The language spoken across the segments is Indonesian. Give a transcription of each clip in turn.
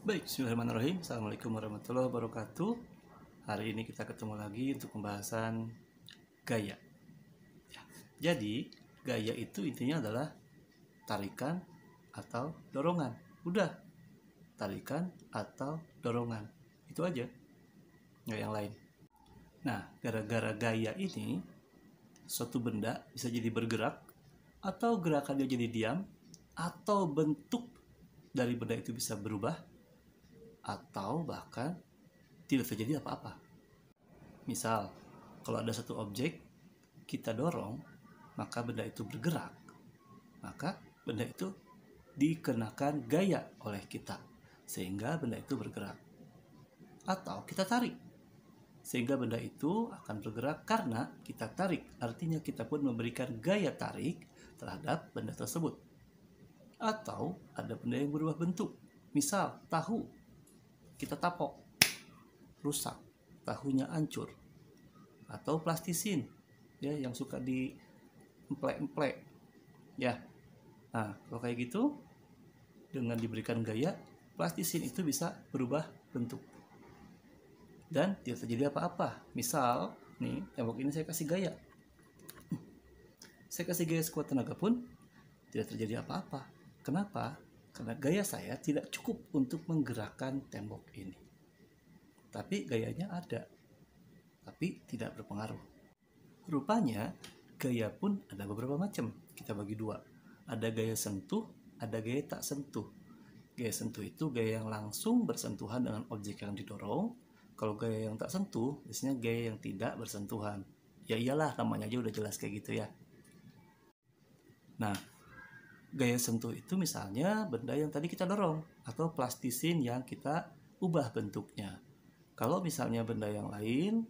Baik, bismillahirrahmanirrahim. Assalamualaikum warahmatullahi wabarakatuh. Hari ini kita ketemu lagi untuk pembahasan gaya. Jadi, gaya itu intinya adalah tarikan atau dorongan. Udah, tarikan atau dorongan. Itu aja, nggak yang lain. Nah, gara-gara gaya ini, suatu benda bisa jadi bergerak, atau gerakannya jadi diam, atau bentuk dari benda itu bisa berubah, atau bahkan tidak terjadi apa-apa. Misal, kalau ada satu objek kita dorong, maka benda itu bergerak, maka benda itu dikenakan gaya oleh kita sehingga benda itu bergerak. Atau kita tarik sehingga benda itu akan bergerak karena kita tarik, artinya kita pun memberikan gaya tarik terhadap benda tersebut. Atau ada benda yang berubah bentuk, misal tahu, kita tapok, rusak, tahunya hancur. Atau plastisin, ya, yang suka di emplek-emplek, ya. Nah, kalau kayak gitu, dengan diberikan gaya, plastisin itu bisa berubah bentuk dan tidak terjadi apa-apa. Misal, nih, tembok ini saya kasih gaya, saya kasih gaya sekuat tenaga pun tidak terjadi apa-apa. Kenapa? Karena gaya saya tidak cukup untuk menggerakkan tembok ini. Tapi gayanya ada, tapi tidak berpengaruh. Rupanya gaya pun ada beberapa macam. Kita bagi dua. Ada gaya sentuh, ada gaya tak sentuh. Gaya sentuh itu gaya yang langsung bersentuhan dengan objek yang didorong. Kalau gaya yang tak sentuh, biasanya gaya yang tidak bersentuhan. Ya iyalah, namanya aja udah jelas kayak gitu ya. Nah, gaya sentuh itu misalnya benda yang tadi kita dorong atau plastisin yang kita ubah bentuknya. Kalau misalnya benda yang lain,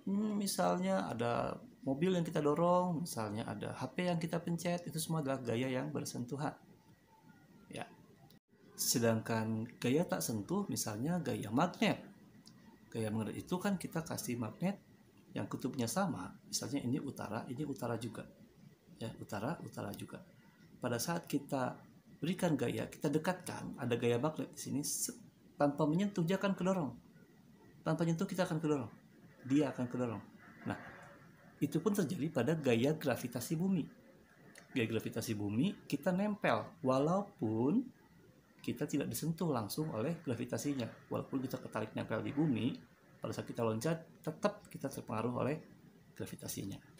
misalnya ada mobil yang kita dorong, misalnya ada HP yang kita pencet, itu semua adalah gaya yang bersentuhan. Ya. Sedangkan gaya tak sentuh misalnya gaya magnet. Gaya magnet itu kan kita kasih magnet yang kutubnya sama, misalnya ini utara juga. Ya, utara juga. Pada saat kita berikan gaya, kita dekatkan, ada gaya magnet di sini, tanpa menyentuh dia akan kedorong. Tanpa menyentuh kita akan kedorong. Dia akan kedorong. Nah, itu pun terjadi pada gaya gravitasi bumi. Gaya gravitasi bumi kita nempel walaupun kita tidak disentuh langsung oleh gravitasinya. Walaupun kita ketarik nempel di bumi, pada saat kita loncat tetap kita terpengaruh oleh gravitasinya.